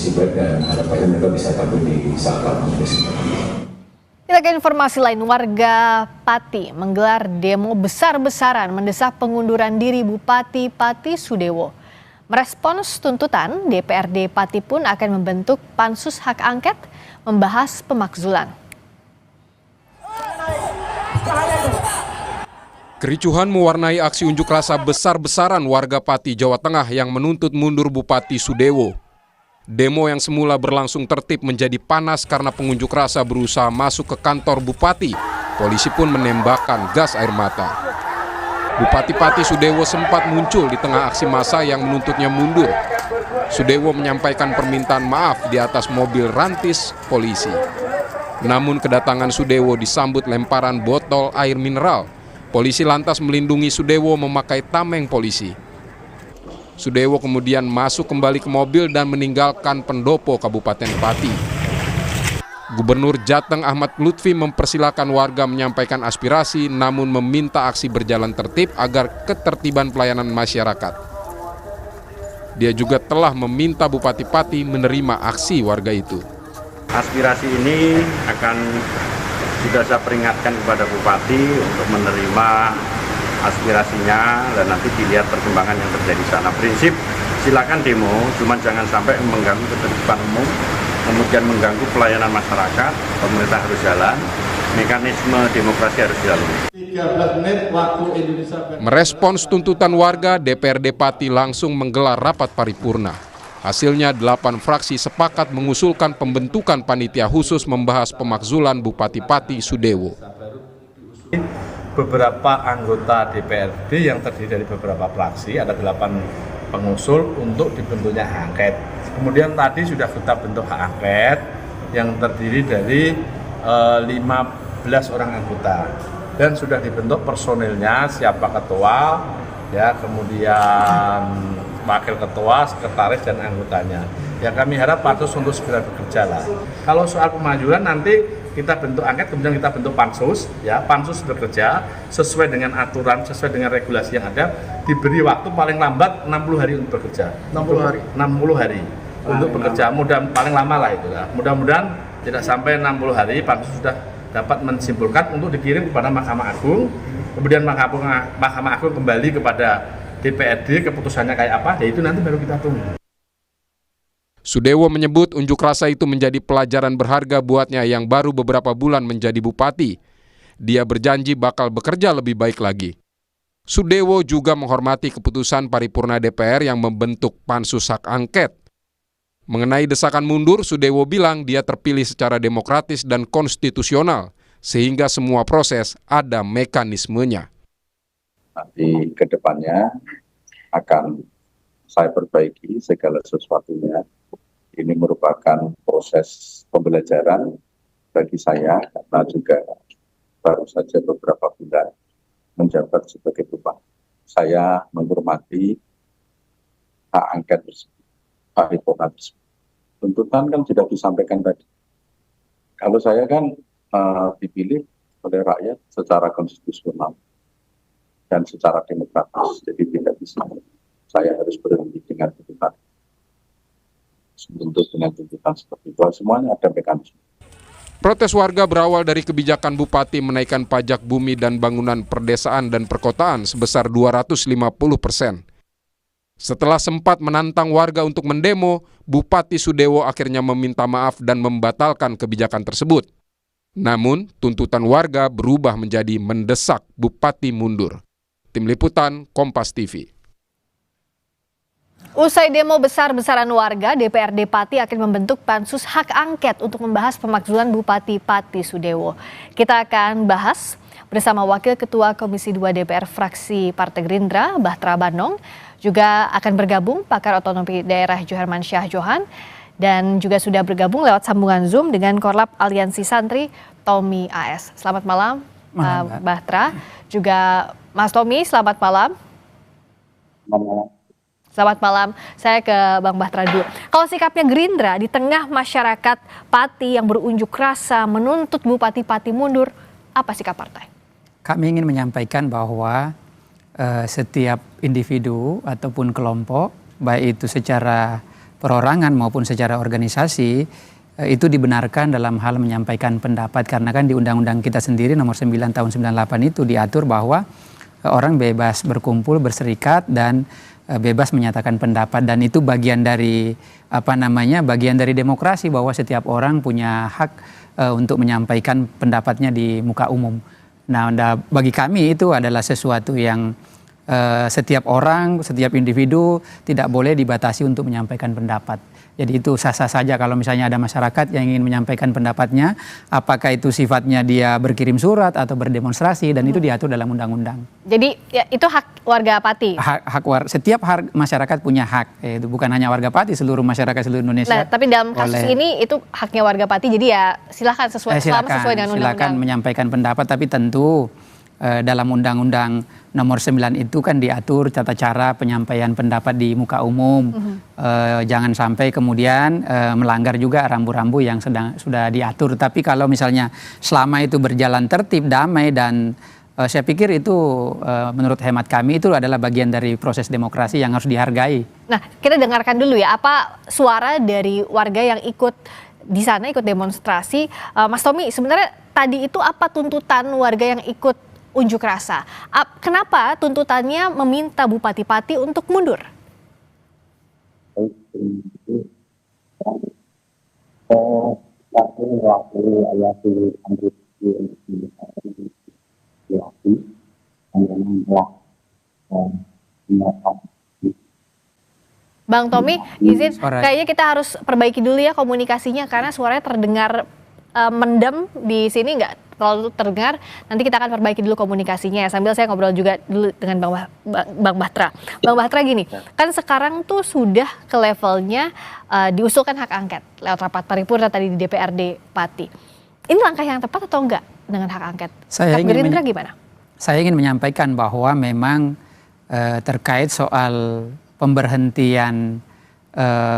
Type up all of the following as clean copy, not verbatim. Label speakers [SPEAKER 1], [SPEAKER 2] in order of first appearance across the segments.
[SPEAKER 1] kondisi baik dan harapannya mereka bisa tampil di saat Pilpres.
[SPEAKER 2] Kita ke informasi lain, warga Pati menggelar demo besar-besaran mendesak pengunduran diri Bupati Pati Sudewo. Merespons tuntutan, DPRD Pati pun akan membentuk pansus hak angket membahas pemakzulan.
[SPEAKER 3] Kericuhan mewarnai aksi unjuk rasa besar-besaran warga Pati, Jawa Tengah yang menuntut mundur Bupati Sudewo. Demo yang semula berlangsung tertib menjadi panas karena pengunjuk rasa berusaha masuk ke kantor Bupati. Polisi pun menembakkan gas air mata. Bupati Pati Sudewo sempat muncul di tengah aksi massa yang menuntutnya mundur. Sudewo menyampaikan permintaan maaf di atas mobil rantis polisi. Namun kedatangan Sudewo disambut lemparan botol air mineral. Polisi lantas melindungi Sudewo memakai tameng polisi. Sudewo kemudian masuk kembali ke mobil dan meninggalkan pendopo Kabupaten Pati. Gubernur Jateng Ahmad Lutfi mempersilahkan warga menyampaikan aspirasi namun meminta aksi berjalan tertib agar ketertiban pelayanan masyarakat. Dia juga telah meminta Bupati Pati menerima aksi warga itu.
[SPEAKER 4] Aspirasi ini akan juga saya peringatkan kepada Bupati untuk menerima aspirasinya dan nanti dilihat perkembangan yang terjadi di sana. Prinsip silakan demo, cuman jangan sampai mengganggu ketertiban umum, kemudian mengganggu pelayanan masyarakat. Pemerintah harus jalan, mekanisme demokrasi harus dilalui.
[SPEAKER 5] 13 menit waktu Indonesia.
[SPEAKER 3] Merespons tuntutan warga, DPRD Pati langsung menggelar rapat paripurna. Hasilnya 8 fraksi sepakat mengusulkan pembentukan panitia khusus membahas pemakzulan Bupati Pati Sudewo.
[SPEAKER 5] Beberapa anggota DPRD yang terdiri dari beberapa fraksi, ada 8 pengusul untuk dibentuknya hak angket. Kemudian tadi sudah kita bentuk hak angket yang terdiri dari 15 orang anggota dan sudah dibentuk personilnya, siapa ketua, ya, kemudian wakil ketua, sekretaris dan anggotanya. Ya kami harap pansus untuk segera bekerja lah. Kalau soal pemajuan nanti kita bentuk angket, kemudian kita bentuk pansus, ya pansus bekerja sesuai dengan aturan, sesuai dengan regulasi yang ada, diberi waktu paling lambat 60 hari untuk bekerja. 60 hari untuk bekerja, paling lama lah itu lah. Mudah-mudahan tidak sampai 60 hari pansus sudah dapat menyimpulkan untuk dikirim kepada Mahkamah Agung, kemudian Mahkamah Agung kembali kepada DPRD, keputusannya kayak apa, ya itu nanti baru kita tunggu.
[SPEAKER 3] Sudewo menyebut unjuk rasa itu menjadi pelajaran berharga buatnya yang baru beberapa bulan menjadi bupati. Dia berjanji bakal bekerja lebih baik lagi. Sudewo juga menghormati keputusan paripurna DPR yang membentuk pansus hak angket. Mengenai desakan mundur, Sudewo bilang dia terpilih secara demokratis dan konstitusional, sehingga semua proses ada mekanismenya.
[SPEAKER 6] Nanti ke depannya akan saya perbaiki segala sesuatunya. Ini merupakan proses pembelajaran bagi saya karena juga baru saja beberapa bulan menjabat sebagai bupati. Saya menghormati hak angket tersebut, paripurna tersebut. Tuntutan kan sudah disampaikan tadi. Kalau saya kan dipilih oleh rakyat secara konstitusional dan secara demokratis, jadi tidak bisa saya harus berhenti dengan tuntutan. Untuk dengan tuntutan seperti itu, semuanya ada mekanisme.
[SPEAKER 3] Protes warga berawal dari kebijakan Bupati menaikkan pajak bumi dan bangunan perdesaan dan perkotaan sebesar 250%. Setelah sempat menantang warga untuk mendemo, Bupati Sudewo akhirnya meminta maaf dan membatalkan kebijakan tersebut. Namun, tuntutan warga berubah menjadi mendesak Bupati mundur. Tim Liputan, Kompas TV.
[SPEAKER 2] Usai demo besar-besaran warga, DPRD Pati akan membentuk pansus hak angket untuk membahas pemakzulan Bupati Pati Sudewo. Kita akan bahas bersama Wakil Ketua Komisi 2 DPR fraksi Partai Gerindra, Bahtra Banong. Juga akan bergabung pakar otonomi daerah Joherman Syah Johan. Dan juga sudah bergabung lewat sambungan Zoom dengan Korlap Aliansi Santri, Tommy AS. Selamat malam, Bahtra. Juga Mas Tommy, selamat malam. Selamat malam, saya ke Bang Bahtra dulu. Kalau sikapnya Gerindra di tengah masyarakat Pati yang berunjuk rasa menuntut Bupati Pati mundur, apa sikap partai?
[SPEAKER 7] Kami ingin menyampaikan bahwa setiap individu ataupun kelompok, baik itu secara perorangan maupun secara organisasi itu dibenarkan dalam hal menyampaikan pendapat, karena kan di undang-undang kita sendiri nomor 9 tahun 98 itu diatur bahwa orang bebas berkumpul, berserikat dan bebas menyatakan pendapat, dan itu bagian dari bagian dari demokrasi, bahwa setiap orang punya hak untuk menyampaikan pendapatnya di muka umum. Nah, bagi kami itu adalah sesuatu yang setiap orang, setiap individu tidak boleh dibatasi untuk menyampaikan pendapat. Jadi itu sah-sah saja kalau misalnya ada masyarakat yang ingin menyampaikan pendapatnya, apakah itu sifatnya dia berkirim surat atau berdemonstrasi, dan itu diatur dalam undang-undang.
[SPEAKER 2] Jadi ya, itu hak warga Pati?
[SPEAKER 7] Setiap masyarakat punya hak, itu bukan hanya warga Pati, seluruh masyarakat seluruh Indonesia.
[SPEAKER 2] Nah, tapi dalam kasus ini itu haknya warga Pati, jadi ya silakan sesuai dengan undang-undang.
[SPEAKER 7] Silakan menyampaikan pendapat, tapi tentu dalam undang-undang nomor 9 itu kan diatur tata cara penyampaian pendapat di muka umum. Jangan sampai kemudian melanggar juga rambu-rambu yang sudah diatur. Tapi kalau misalnya selama itu berjalan tertib, damai, dan saya pikir itu menurut hemat kami itu adalah bagian dari proses demokrasi yang harus dihargai. Nah,
[SPEAKER 2] kita dengarkan dulu ya apa suara dari warga yang ikut di sana, ikut demonstrasi. Mas Tommy, sebenarnya tadi itu apa tuntutan warga yang ikut unjuk rasa? Kenapa tuntutannya meminta Bupati Pati untuk mundur? Bang Tommy, izin, kayaknya kita harus perbaiki dulu ya komunikasinya karena suaranya terdengar mendem di sini, nggak terlalu terdengar. Nanti kita akan perbaiki dulu komunikasinya ya, sambil saya ngobrol juga dulu dengan Bang Bahtra. Bang Bahtra, gini, kan sekarang tuh sudah ke levelnya diusulkan hak angket lewat rapat paripurna tadi di DPRD Pati. Ini langkah yang tepat atau enggak dengan hak angket? Gerindra gimana? Saya ingin menyampaikan bahwa memang terkait soal pemberhentian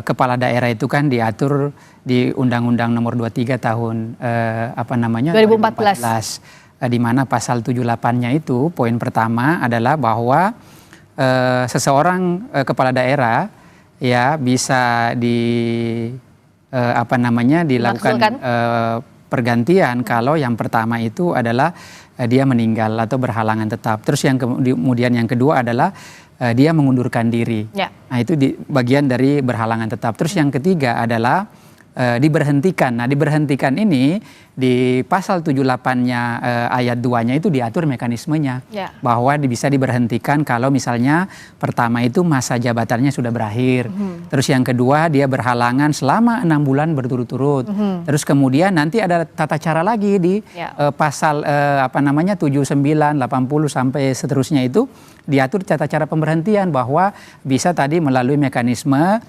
[SPEAKER 2] kepala daerah itu kan diatur di Undang-Undang Nomor 23 tahun 2014, di mana pasal 78-nya itu poin pertama adalah bahwa seseorang kepala daerah ya bisa dilakukan pergantian kalau yang pertama itu adalah dia meninggal atau berhalangan tetap. Terus yang kemudian yang kedua adalah dia mengundurkan diri. Ya. Nah, itu bagian dari berhalangan tetap. Terus yang ketiga adalah diberhentikan. Nah, diberhentikan ini di pasal 78-nya ayat 2-nya itu diatur mekanismenya. Ya. Bahwa bisa diberhentikan kalau misalnya pertama itu masa jabatannya sudah berakhir. Terus yang kedua dia berhalangan selama 6 bulan berturut-turut. Terus kemudian nanti ada tata cara lagi di pasal 79, 80 sampai seterusnya itu diatur tata cara pemberhentian, bahwa bisa tadi melalui mekanisme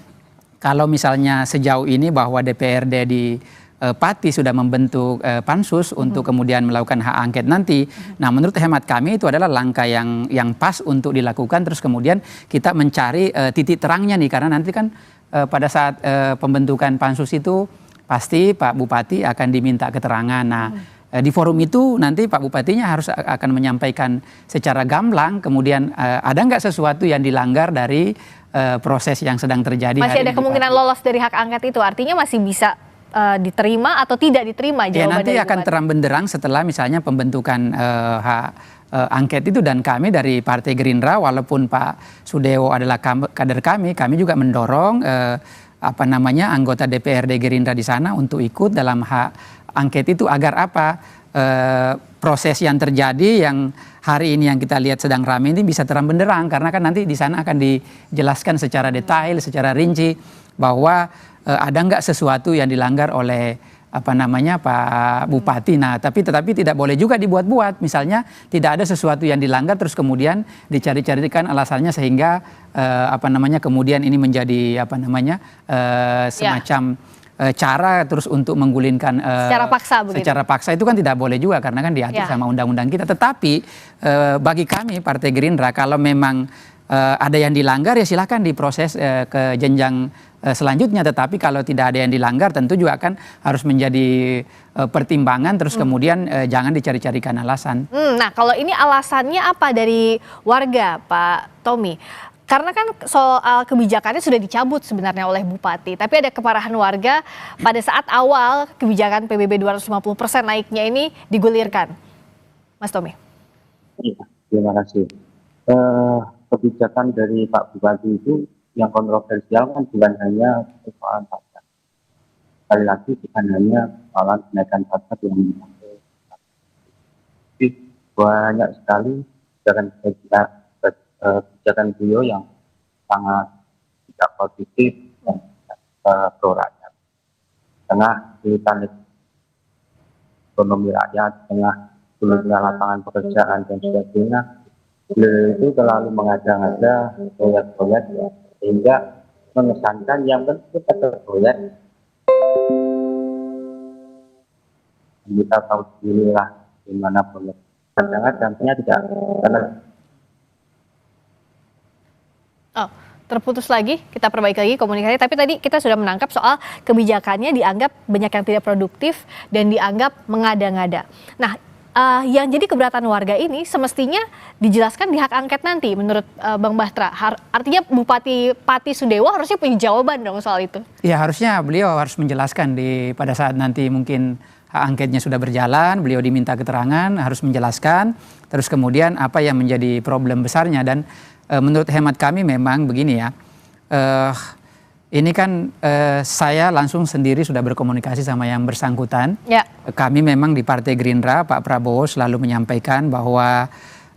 [SPEAKER 2] kalau misalnya sejauh ini bahwa DPRD di Pati sudah membentuk pansus untuk kemudian melakukan hak angket nanti. Nah, menurut hemat kami itu adalah langkah yang pas untuk dilakukan. Terus kemudian kita mencari titik terangnya nih, karena nanti kan pada saat pembentukan pansus itu pasti Pak Bupati akan diminta keterangan. Nah, di forum itu nanti Pak Bupatinya akan menyampaikan secara gamblang kemudian ada nggak sesuatu yang dilanggar dari proses yang sedang terjadi. Masih ada kemungkinan lolos dari hak angket itu, artinya masih bisa diterima atau tidak diterima jawaban dari Bupati. Nanti akan terang benderang setelah misalnya pembentukan hak angket itu, dan kami dari Partai Gerindra walaupun Pak Sudewo adalah kader kami juga mendorong anggota DPRD Gerindra di sana untuk ikut dalam hak angket itu agar proses yang terjadi yang hari ini yang kita lihat sedang ramai ini bisa terang benderang, karena kan nanti di sana akan dijelaskan secara detail, secara rinci bahwa ada nggak sesuatu yang dilanggar oleh Pak Bupati. Nah, tetapi tidak boleh juga dibuat-buat. Misalnya tidak ada sesuatu yang dilanggar terus kemudian dicari-carikan alasannya sehingga kemudian ini menjadi semacam cara terus untuk menggulingkan secara paksa itu kan tidak boleh juga, karena kan diatur sama undang-undang kita. Tetapi bagi kami Partai Gerindra kalau memang ada yang dilanggar ya silahkan diproses ke jenjang selanjutnya, tetapi kalau tidak ada yang dilanggar tentu juga kan harus menjadi pertimbangan terus kemudian jangan dicari-carikan alasan. Nah, kalau ini alasannya apa dari warga, Pak Tommy? Karena kan soal kebijakannya sudah dicabut sebenarnya oleh Bupati, tapi ada keparahan warga pada saat awal kebijakan PBB 250% naiknya ini digulirkan. Mas Tommy.
[SPEAKER 8] Iya, terima kasih. Kebijakan dari Pak Bupati itu yang kontroversial kan bukan hanya persoalan pajak. Sekali lagi bukan hanya persoalan kenaikan pajak yang dipakai. Tapi banyak sekali kebijakan beliau yang sangat tidak positif dan pro rakyat. Tengah kesulitan ekonomi rakyat, tengah sulitnya lapangan pekerjaan dan sebagainya, beliau itu selalu mengada-ngada proyek-proyek sehingga mengesankan yang penting pada proyek. Kita tahu sendiri lah gimana proyek. Kadang-kadang tidak karena
[SPEAKER 2] terputus lagi, kita perbaiki lagi komunikasi. Tapi tadi kita sudah menangkap soal kebijakannya dianggap banyak yang tidak produktif dan dianggap mengada-ngada. Nah, yang jadi keberatan warga ini semestinya dijelaskan di hak angket nanti menurut Bang Bahtra. Artinya Bupati Pati Sudewo harusnya punya jawaban dong soal itu. Ya, harusnya beliau harus menjelaskan pada saat nanti mungkin hak angketnya sudah berjalan, beliau diminta keterangan, harus menjelaskan, terus kemudian apa yang menjadi problem besarnya. Dan menurut hemat kami memang begini ya, ini kan saya langsung sendiri sudah berkomunikasi sama yang bersangkutan. Ya. Kami memang di Partai Gerindra, Pak Prabowo selalu menyampaikan bahwa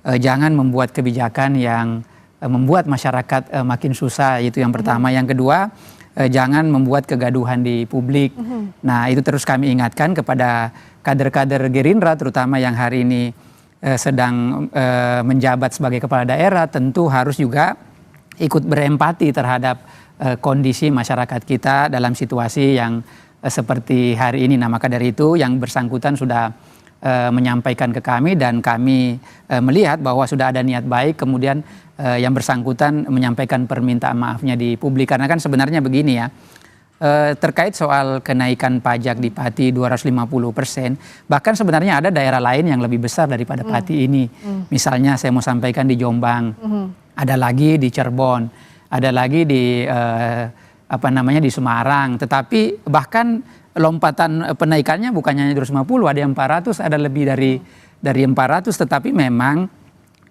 [SPEAKER 2] jangan membuat kebijakan yang membuat masyarakat makin susah, itu yang pertama. Yang kedua, jangan membuat kegaduhan di publik. Nah, itu terus kami ingatkan kepada kader-kader Gerindra, terutama yang hari ini sedang menjabat sebagai kepala daerah, tentu harus juga ikut berempati terhadap kondisi masyarakat kita dalam situasi yang seperti hari ini. Nah, maka dari itu yang bersangkutan sudah menyampaikan ke kami dan kami melihat bahwa sudah ada niat baik, kemudian yang bersangkutan menyampaikan permintaan maafnya di publik. Karena kan sebenarnya begini ya, terkait soal kenaikan pajak di Pati 250%, bahkan sebenarnya ada daerah lain yang lebih besar daripada Pati ini. Misalnya saya mau sampaikan di Jombang, ada lagi di Cirebon, ada lagi di di Semarang. Tetapi bahkan lompatan penaikannya bukannya 250, ada yang 400, ada lebih dari 400. Tetapi memang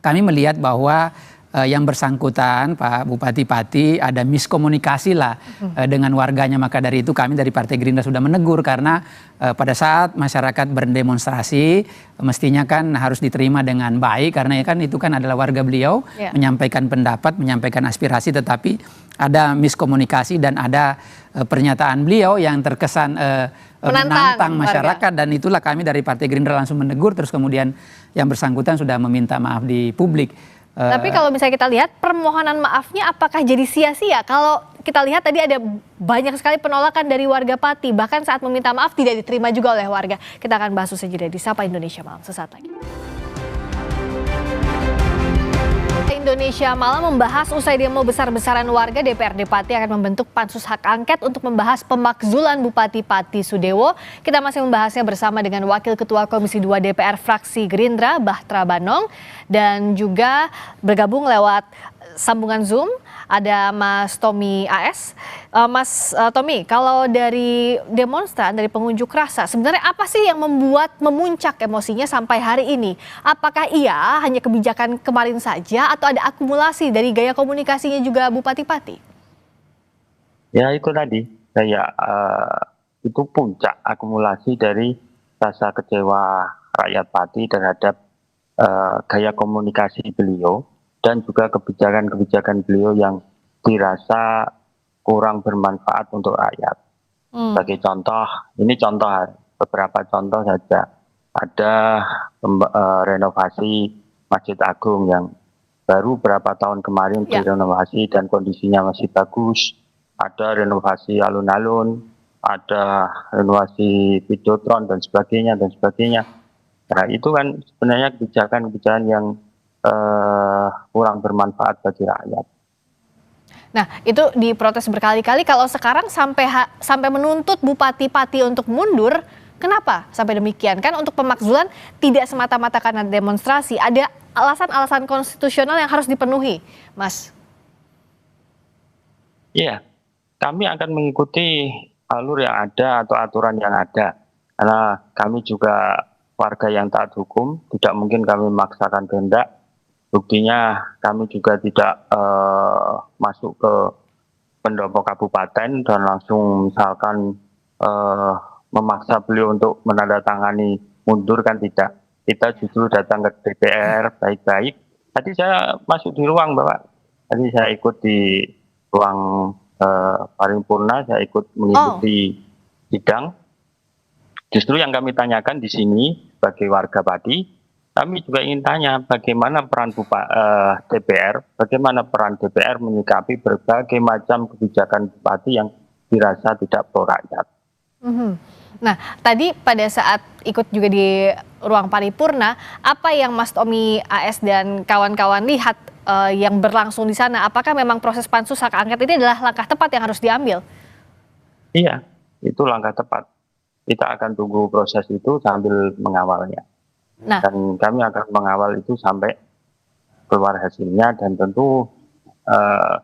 [SPEAKER 2] kami melihat bahwa yang bersangkutan Pak Bupati Pati ada miskomunikasi lah dengan warganya. Maka dari itu kami dari Partai Gerindra sudah menegur, karena pada saat masyarakat berdemonstrasi mestinya kan harus diterima dengan baik, karena kan itu kan adalah warga beliau, menyampaikan pendapat, menyampaikan aspirasi, tetapi ada miskomunikasi dan ada pernyataan beliau yang terkesan menantang masyarakat warga. Dan itulah kami dari Partai Gerindra langsung menegur, terus kemudian yang bersangkutan sudah meminta maaf di publik. Tapi kalau misalnya kita lihat permohonan maafnya apakah jadi sia-sia? Kalau kita lihat tadi ada banyak sekali penolakan dari warga Pati, bahkan saat meminta maaf tidak diterima juga oleh warga. Kita akan bahas usai jeda di Sapa Indonesia Malam sesaat lagi. Indonesia Malam membahas usai demo besar-besaran warga, DPRD Pati akan membentuk pansus hak angket untuk membahas pemakzulan Bupati Pati Sudewo. Kita masih membahasnya bersama dengan Wakil Ketua Komisi 2 DPR fraksi Gerindra, Bahtra Banong, dan juga bergabung lewat sambungan Zoom ada Mas Tommy AS. Mas Tommy, kalau dari demonstran, dari pengunjuk rasa, sebenarnya apa sih yang membuat memuncak emosinya sampai hari ini? Apakah ia hanya kebijakan kemarin saja atau ada akumulasi dari gaya komunikasinya juga Bupati Pati?
[SPEAKER 8] Ya itu tadi, itu puncak akumulasi dari rasa kecewa rakyat Pati terhadap gaya komunikasi beliau dan juga kebijakan-kebijakan beliau yang dirasa kurang bermanfaat untuk rakyat. Sebagai contoh, ini contoh beberapa contoh saja. Ada renovasi Masjid Agung yang baru berapa tahun kemarin direnovasi dan kondisinya masih bagus. Ada renovasi alun-alun, ada renovasi Videotron dan sebagainya dan sebagainya. Nah itu kan sebenarnya kebijakan-kebijakan yang kurang bermanfaat bagi rakyat.
[SPEAKER 2] Nah itu diprotes berkali-kali. Kalau sekarang sampai menuntut Bupati Pati untuk mundur, kenapa sampai demikian? Kan untuk pemakzulan tidak semata-mata karena demonstrasi, ada alasan-alasan konstitusional yang harus dipenuhi, Mas.
[SPEAKER 8] Iya, kami akan mengikuti alur yang ada atau aturan yang ada. Karena kami juga warga yang taat hukum, tidak mungkin kami memaksakan kehendak. Buktinya kami juga tidak masuk ke pendopo kabupaten dan langsung misalkan memaksa beliau untuk menandatangani mundur, kan tidak. Kita justru datang ke DPR baik-baik. Tadi saya masuk di ruang, Bapak. Tadi saya ikut di ruang paripurna, saya ikut mengikuti sidang. Justru yang kami tanyakan di sini sebagai warga Pati, kami juga ingin tanya bagaimana peran DPR, bagaimana peran DPR menyikapi berbagai macam kebijakan Bupati yang dirasa tidak pro rakyat.
[SPEAKER 2] Nah, tadi pada saat ikut juga di ruang paripurna, apa yang Mas Tommy AS dan kawan-kawan lihat yang berlangsung di sana? Apakah memang proses pansus hak angket ini adalah langkah tepat yang harus diambil?
[SPEAKER 8] Iya, itu langkah tepat. Kita akan tunggu proses itu sambil mengawalnya.
[SPEAKER 2] Nah,
[SPEAKER 8] Dan kami akan mengawal itu sampai keluar hasilnya, dan tentu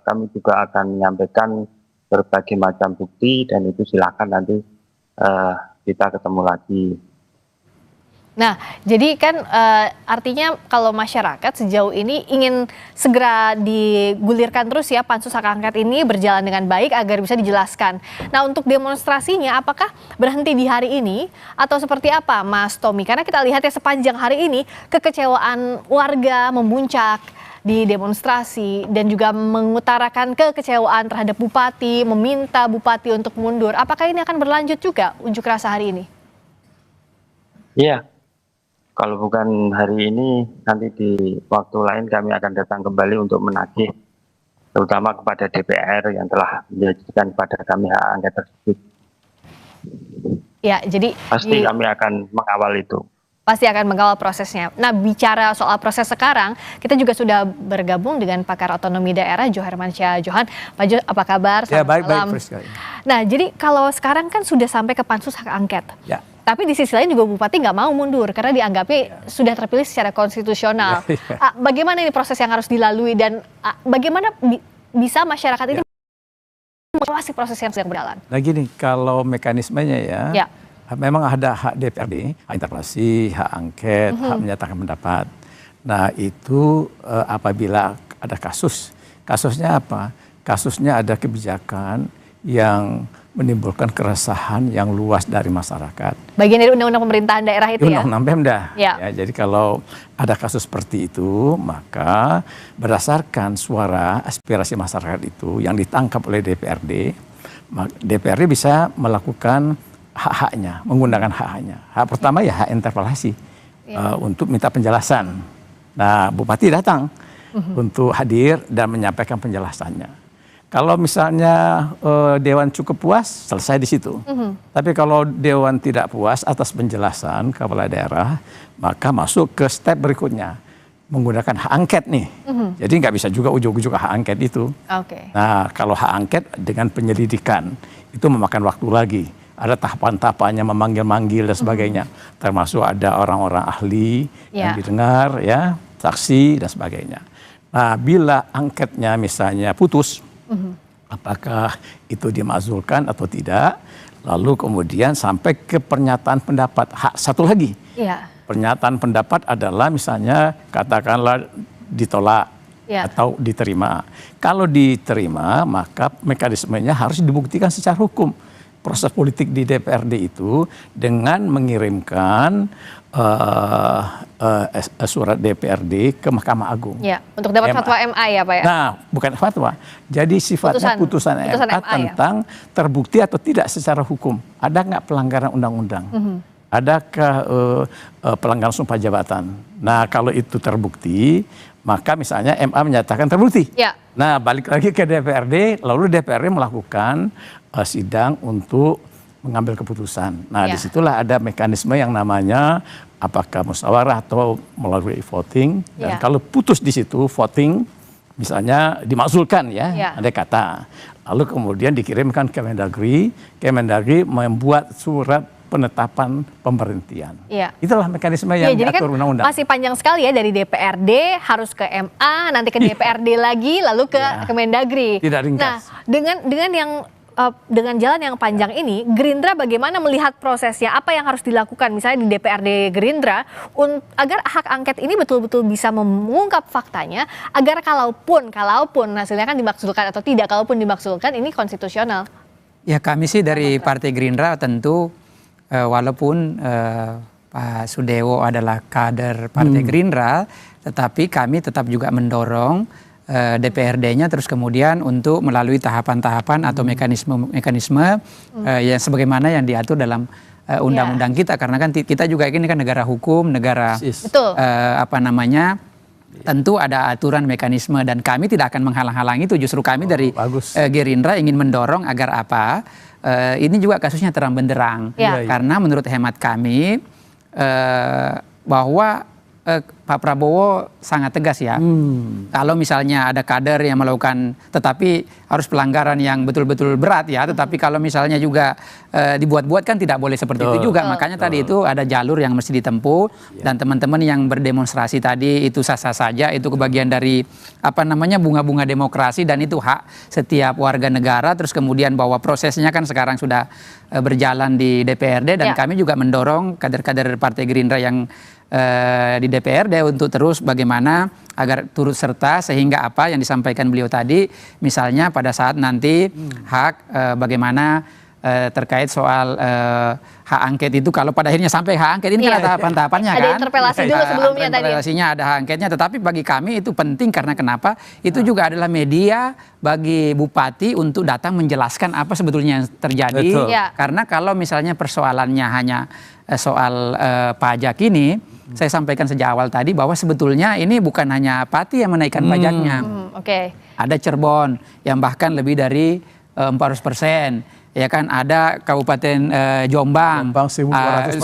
[SPEAKER 8] kami juga akan menyampaikan berbagai macam bukti, dan itu silakan nanti kita ketemu lagi.
[SPEAKER 2] nah, jadi kan artinya kalau masyarakat sejauh ini ingin segera digulirkan terus ya pansus hak angket ini berjalan dengan baik agar bisa dijelaskan. Nah, untuk demonstrasinya apakah berhenti di hari ini atau seperti apa, Mas Tommy? Karena kita lihat ya sepanjang hari ini kekecewaan warga memuncak di demonstrasi dan juga mengutarakan kekecewaan terhadap Bupati, meminta Bupati untuk mundur. Apakah ini akan berlanjut juga unjuk rasa hari ini?
[SPEAKER 8] Iya. Kalau bukan hari ini, nanti di waktu lain kami akan datang kembali untuk menagih, terutama kepada DPR yang telah menjanjikan kepada kami hak angket tersebut.
[SPEAKER 2] Ya, jadi
[SPEAKER 8] Pasti kami akan mengawal itu.
[SPEAKER 2] pasti akan mengawal prosesnya. Nah, bicara soal proses sekarang, kita juga sudah bergabung dengan pakar otonomi daerah Jo Hermansyah Johan. Pak Jo, apa kabar?
[SPEAKER 9] Ya,
[SPEAKER 2] Selamat malam.
[SPEAKER 9] baik.
[SPEAKER 2] Nah, jadi kalau sekarang kan sudah sampai ke pansus hak angket.
[SPEAKER 9] Ya.
[SPEAKER 2] Tapi di sisi lain juga Bupati nggak mau mundur karena dianggapnya sudah terpilih secara konstitusional. Bagaimana ini proses yang harus dilalui dan bagaimana bisa masyarakat ini mengawasi proses yang sedang berjalan?
[SPEAKER 9] Nah gini, kalau mekanismenya ya, memang ada hak DPRD, hak interpelasi, hak angket, hak menyatakan pendapat. Nah itu apabila ada kasusnya apa? Kasusnya ada kebijakan yang menimbulkan keresahan yang luas dari masyarakat.
[SPEAKER 2] Bagian dari undang-undang pemerintahan daerah itu ya?
[SPEAKER 9] Undang-undang Pemda.
[SPEAKER 2] Ya.
[SPEAKER 9] Ya, jadi kalau ada kasus seperti itu, maka berdasarkan suara aspirasi masyarakat itu yang ditangkap oleh DPRD bisa melakukan hak-haknya, menggunakan hak-haknya. Hak pertama ya hak interpelasi untuk minta penjelasan. Nah, Bupati datang untuk hadir dan menyampaikan penjelasannya. Kalau misalnya Dewan cukup puas, selesai di situ. Tapi kalau Dewan tidak puas atas penjelasan kepala daerah, maka masuk ke step berikutnya, menggunakan hak angket nih. Jadi nggak bisa juga ujuk-ujuk hak angket itu. Nah, kalau hak angket dengan penyelidikan, itu memakan waktu lagi. Ada tahapan-tahapannya, memanggil-manggil dan sebagainya. Termasuk ada orang-orang ahli yang didengar, ya, saksi dan sebagainya. Nah, bila angketnya misalnya putus, apakah itu dimakzulkan atau tidak, lalu kemudian sampai ke pernyataan pendapat. Hak satu lagi, pernyataan pendapat adalah misalnya katakanlah ditolak atau diterima. Kalau diterima, maka mekanismenya harus dibuktikan secara hukum. Proses politik di DPRD itu dengan mengirimkan surat DPRD ke Mahkamah Agung.
[SPEAKER 2] Ya, untuk dapat fatwa MA ya Pak ya?
[SPEAKER 9] Nah, bukan fatwa. Jadi sifatnya putusan MA tentang terbukti atau tidak secara hukum. Ada nggak pelanggaran undang-undang? Adakah pelanggaran sumpah jabatan? Nah, kalau itu terbukti, maka misalnya MA menyatakan terbukti. Nah, balik lagi ke DPRD, lalu DPRD melakukan sidang untuk mengambil keputusan. Nah, disitulah ada mekanisme yang namanya apakah musyawarah atau melalui voting. Dan kalau putus di situ voting, misalnya dimakzulkan ya, andai kata. Lalu kemudian dikirimkan ke Kemendagri, Kemendagri membuat surat penetapan pemberhentian.
[SPEAKER 2] Iya.
[SPEAKER 9] Itulah mekanisme yang
[SPEAKER 2] jadi kan
[SPEAKER 9] diatur undang-undang.
[SPEAKER 2] masih panjang sekali ya, dari DPRD harus ke MA, nanti ke DPRD lagi, lalu ke Kemendagri.
[SPEAKER 9] Tidak ringkas.
[SPEAKER 2] Nah, dengan jalan yang panjang ini, Gerindra bagaimana melihat prosesnya? Apa yang harus dilakukan misalnya di DPRD Gerindra agar hak angket ini betul-betul bisa mengungkap faktanya, agar kalaupun hasilnya kan dimaksudkan atau tidak, kalaupun dimaksudkan ini konstitusional.
[SPEAKER 7] Ya, kami sih dari Partai Gerindra tentu walaupun Pak Sudewo adalah kader Partai Gerindra, tetapi kami tetap juga mendorong DPRD-nya terus kemudian untuk melalui tahapan-tahapan atau mekanisme yang sebagaimana yang diatur dalam undang-undang kita, karena kan kita juga ini kan negara hukum, negara tentu ada aturan mekanisme, dan kami tidak akan menghalang-halangi itu. Justru kami dari Gerindra ingin mendorong agar ini juga kasusnya terang benderang, karena menurut hemat kami bahwa Pak Prabowo sangat tegas ya. Kalau misalnya ada kader yang melakukan, tetapi harus pelanggaran yang betul-betul berat ya. Tetapi kalau misalnya juga dibuat-buat kan tidak boleh seperti itu juga. Makanya tadi itu ada jalur yang mesti ditempuh. Dan teman-teman yang berdemonstrasi tadi itu sah-sah saja. Itu kebagian dari bunga-bunga demokrasi, dan itu hak setiap warga negara. Terus kemudian bahwa prosesnya kan sekarang sudah berjalan di DPRD, dan kami juga mendorong kader-kader Partai Gerindra yang di DPRD untuk terus bagaimana agar turut serta, sehingga apa yang disampaikan beliau tadi, misalnya pada saat nanti hak bagaimana terkait soal hak angket itu, kalau pada akhirnya sampai hak angket ini kan ada tahapan-tahapannya kan.
[SPEAKER 2] Ada interpelasi dulu sebelumnya tadi.
[SPEAKER 7] Interpelasinya ada hak angketnya, tetapi bagi kami itu penting karena kenapa? Itu juga adalah media bagi bupati untuk datang menjelaskan apa sebetulnya yang terjadi. Karena kalau misalnya persoalannya hanya soal pajak ini, saya sampaikan sejak awal tadi bahwa sebetulnya ini bukan hanya Pati yang menaikkan pajaknya. Ada Cirebon yang bahkan lebih dari 400%. Ya kan, ada Kabupaten Jombang 1.200%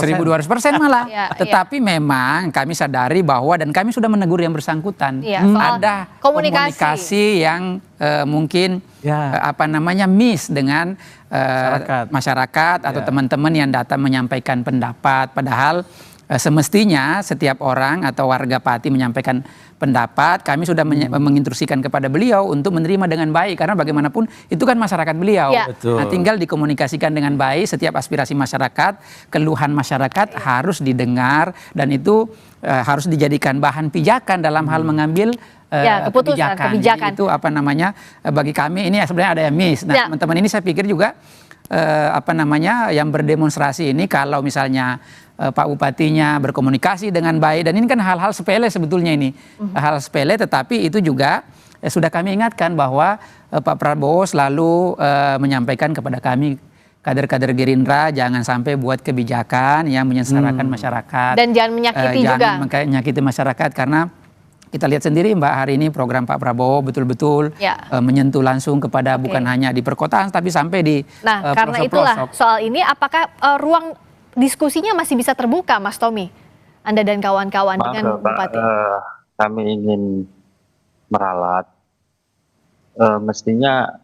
[SPEAKER 7] malah. Tetapi memang kami sadari bahwa, dan kami sudah menegur yang bersangkutan, ada komunikasi yang mungkin miss dengan masyarakat atau teman-teman yang datang menyampaikan pendapat, padahal semestinya setiap orang atau warga Pati menyampaikan pendapat, kami sudah menginstruksikan kepada beliau untuk menerima dengan baik, karena bagaimanapun itu kan masyarakat beliau. Nah, tinggal dikomunikasikan dengan baik, setiap aspirasi masyarakat, keluhan masyarakat harus didengar, dan itu harus dijadikan bahan pijakan dalam hal mengambil kebijakan. Itu bagi kami ini sebenarnya ada yang miss. Nah, teman-teman ini saya pikir juga yang berdemonstrasi ini, kalau misalnya Pak Bupatinya berkomunikasi dengan baik, dan ini kan hal-hal sepele sebetulnya ini, hal sepele, tetapi itu juga sudah kami ingatkan bahwa Pak Prabowo selalu menyampaikan kepada kami kader-kader Gerindra, jangan sampai buat kebijakan yang menyengsarakan masyarakat, dan jangan menyakiti masyarakat, karena kita lihat sendiri Mbak, hari ini program Pak Prabowo betul-betul menyentuh langsung kepada bukan hanya di perkotaan, tapi sampai di
[SPEAKER 2] karena itulah soal ini, apakah ruang diskusinya masih bisa terbuka, Mas Tommy, Anda dan kawan-kawan dengan Bupati?
[SPEAKER 8] Kami ingin meralat, mestinya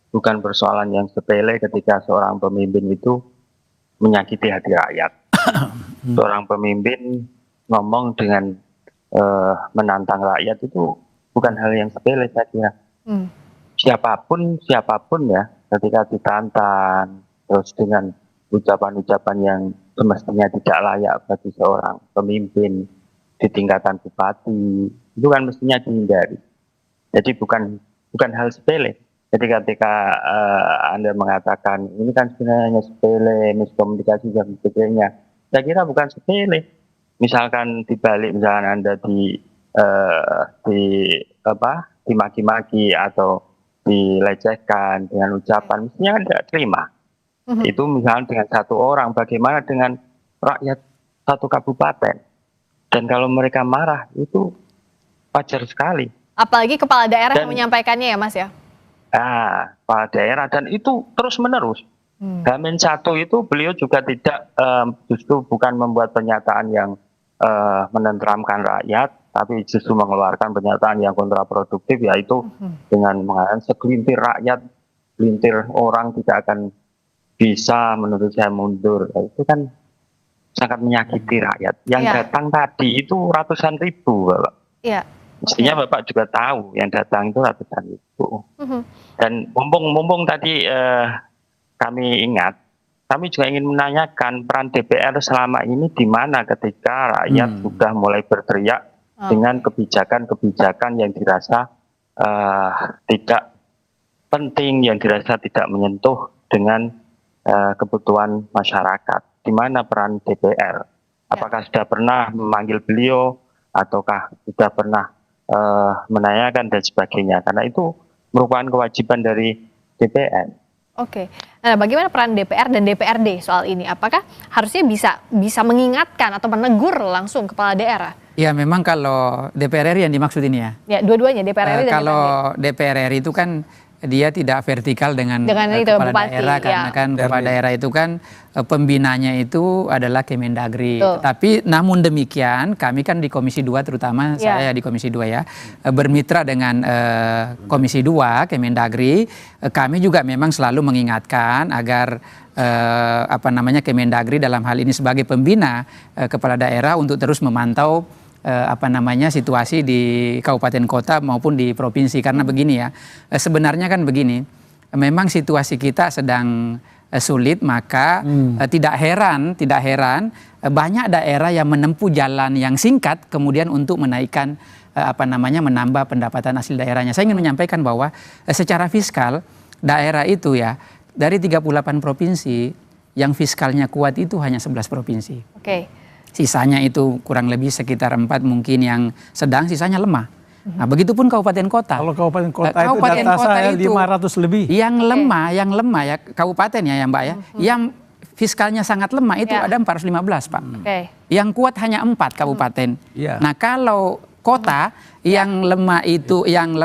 [SPEAKER 8] bukan persoalan yang sepele ketika seorang pemimpin itu menyakiti hati rakyat. Seorang pemimpin ngomong dengan menantang rakyat itu bukan hal yang sepele, saya kira. Siapapun ya, ketika ditantang terus dengan ucapan-ucapan yang semestinya tidak layak bagi seorang pemimpin di tingkatan bupati, itu kan mestinya dihindari. Jadi bukan hal sepele. Jadi ketika Anda mengatakan ini kan sebenarnya hanya sepele, miskomunikasi dan sebagainya, saya kira bukan sepele. Misalkan dibalik, misalkan Anda dimaki-maki atau dilecehkan dengan ucapan, mestinya kan tidak terima. Itu misalnya dengan satu orang, bagaimana dengan rakyat satu kabupaten? Dan kalau mereka marah, itu wajar sekali.
[SPEAKER 2] Apalagi kepala daerah yang menyampaikannya ya, Mas ya?
[SPEAKER 8] Kepala daerah, dan itu terus menerus. Hamin satu itu beliau juga tidak, justru bukan membuat pernyataan yang menenteramkan rakyat, tapi justru mengeluarkan pernyataan yang kontraproduktif, yaitu dengan mengatakan segelintir rakyat, segelintir orang tidak akan bisa menurut saya mundur. Itu kan sangat menyakiti rakyat. Yang datang tadi itu ratusan ribu, Bapak.
[SPEAKER 2] Iya.
[SPEAKER 8] Mestinya Bapak juga tahu yang datang itu ratusan ribu. Dan mumpung tadi kami ingat, kami juga ingin menanyakan peran DPR selama ini di mana ketika rakyat sudah mulai berteriak dengan kebijakan-kebijakan yang dirasa tidak penting, yang dirasa tidak menyentuh dengan kebutuhan masyarakat. Di mana peran DPR? Apakah sudah pernah memanggil beliau, ataukah sudah pernah menanyakan dan sebagainya? Karena itu merupakan kewajiban dari DPR.
[SPEAKER 2] Oke, nah bagaimana peran DPR dan DPRD soal ini? Apakah harusnya bisa mengingatkan atau menegur langsung kepala daerah?
[SPEAKER 7] Ya memang kalau DPR RI yang dimaksud ini ya.
[SPEAKER 2] Ya dua-duanya DPR RI dan
[SPEAKER 7] kalau
[SPEAKER 2] DPRD.
[SPEAKER 7] DPR RI itu kan dia tidak vertikal dengan
[SPEAKER 2] itu,
[SPEAKER 7] kepala
[SPEAKER 2] bupati,
[SPEAKER 7] daerah karena kan kepala daerah itu kan pembinanya itu adalah Kemendagri. Tapi namun demikian kami kan di Komisi 2 terutama saya di Komisi 2 ya bermitra dengan Komisi 2 Kemendagri. Kami juga memang selalu mengingatkan agar Kemendagri dalam hal ini sebagai pembina kepala daerah untuk terus memantau situasi di kabupaten kota maupun di provinsi. Karena begini ya, sebenarnya kan begini, memang situasi kita sedang sulit, maka tidak heran banyak daerah yang menempuh jalan yang singkat kemudian untuk menaikkan menambah pendapatan hasil daerahnya. Saya ingin menyampaikan bahwa secara fiskal daerah itu ya dari 38 provinsi yang fiskalnya kuat itu hanya 11 provinsi. Sisanya itu kurang lebih sekitar 4 mungkin yang sedang, sisanya lemah. Nah, begitupun kabupaten kota.
[SPEAKER 9] Kalau kabupaten kota itu data saya 500 lebih.
[SPEAKER 7] Yang lemah ya kabupaten ya Mbak ya. Yang fiskalnya sangat lemah itu ada 415 Pak. Yang kuat hanya 4 kabupaten. Nah, kalau kota yang lemah itu yang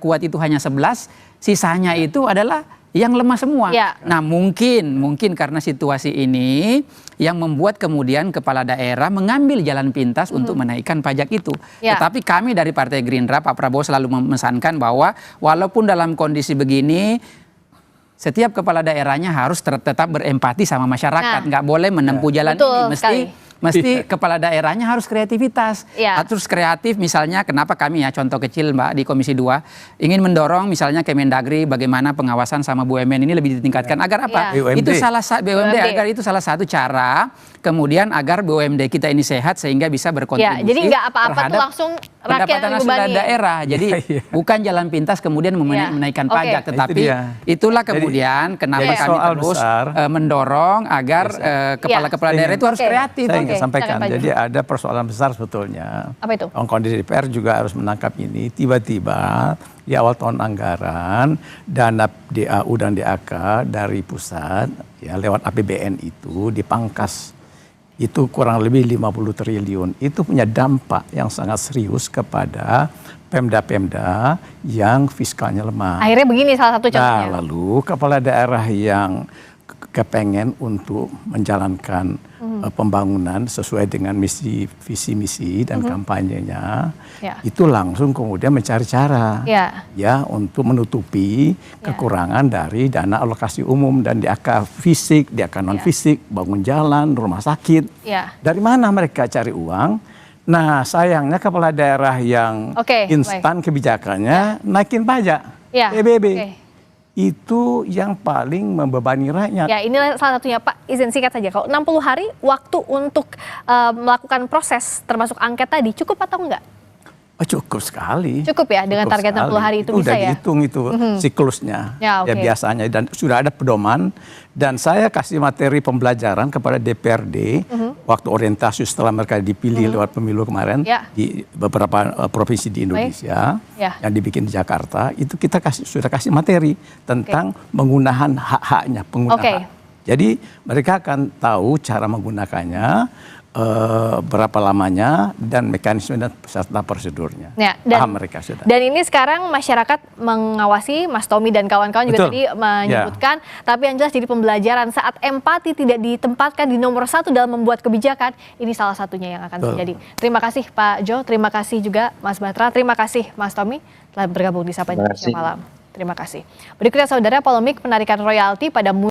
[SPEAKER 7] kuat itu hanya 11, sisanya itu adalah yang lemah semua. Nah mungkin karena situasi ini yang membuat kemudian kepala daerah mengambil jalan pintas untuk menaikkan pajak itu. Tetapi kami dari Partai Gerindra, Pak Prabowo selalu memesankan bahwa walaupun dalam kondisi begini, setiap kepala daerahnya harus tetap berempati sama masyarakat. Nggak boleh menempuh jalan ini. Mesti kepala daerahnya harus kreativitas. Terus kreatif misalnya, kenapa kami ya contoh kecil Mbak di Komisi 2 ingin mendorong misalnya Kemendagri bagaimana pengawasan sama BUMN ini lebih ditingkatkan agar apa? Itu BUMD agar itu salah satu cara kemudian agar BUMD kita ini sehat sehingga bisa berkontribusi.
[SPEAKER 2] Jadi nggak apa-apa tuh langsung rakyat yang dibebani.
[SPEAKER 7] Daerah. Jadi bukan jalan pintas kemudian menaikkan pajak, tetapi itulah kemudian kenapa kami terus mendorong agar kepala-kepala daerah itu harus kreatif.
[SPEAKER 9] Saya sampaikan, jadi ada persoalan besar sebetulnya.
[SPEAKER 2] Apa itu?
[SPEAKER 9] Kondisi DPR juga harus menangkap ini. Tiba-tiba di awal tahun anggaran dana DAU dan DAK dari pusat ya lewat APBN itu dipangkas. Itu kurang lebih 50 triliun. Itu punya dampak yang sangat serius kepada pemda-pemda yang fiskalnya lemah.
[SPEAKER 2] Akhirnya begini salah satu contohnya.
[SPEAKER 9] Nah, lalu kepala daerah yang kepengen untuk menjalankan pembangunan sesuai dengan visi misi dan kampanyenya, itu langsung kemudian mencari cara ya untuk menutupi kekurangan dari dana alokasi umum dan DAK fisik, DAK non fisik, bangun jalan, rumah sakit. Dari mana mereka cari uang? Nah, sayangnya kepala daerah yang instan kebijakannya naikin pajak, PBB. Itu yang paling membebani rakyat.
[SPEAKER 2] Ya, inilah salah satunya Pak, izin singkat saja. Kalau 60 hari waktu untuk melakukan proses termasuk angket tadi cukup atau enggak?
[SPEAKER 9] Cukup sekali.
[SPEAKER 2] Cukup ya dengan target 60 hari itu bisa ya?
[SPEAKER 9] Udah dihitung itu siklusnya. Ya biasanya dan sudah ada pedoman dan saya kasih materi pembelajaran kepada DPRD waktu orientasi setelah mereka dipilih lewat pemilu kemarin di beberapa provinsi di Indonesia yang dibikin di Jakarta, itu kita sudah kasih materi tentang penggunaan hak-haknya, hak. Jadi mereka akan tahu cara menggunakannya, berapa lamanya dan mekanisme dan serta prosedurnya. Paham mereka sudah.
[SPEAKER 2] Dan ini sekarang masyarakat mengawasi, Mas Tommy dan kawan-kawan juga tadi menyebutkan, tapi yang jelas jadi pembelajaran saat empati tidak ditempatkan di nomor 1 dalam membuat kebijakan, ini salah satunya yang akan terjadi. Terima kasih Pak Jo, terima kasih juga Mas Batra, terima kasih Mas Tommy telah bergabung di Sapa Indonesia Malam. Terima kasih. Berikutnya saudara, polemik penarikan royalti pada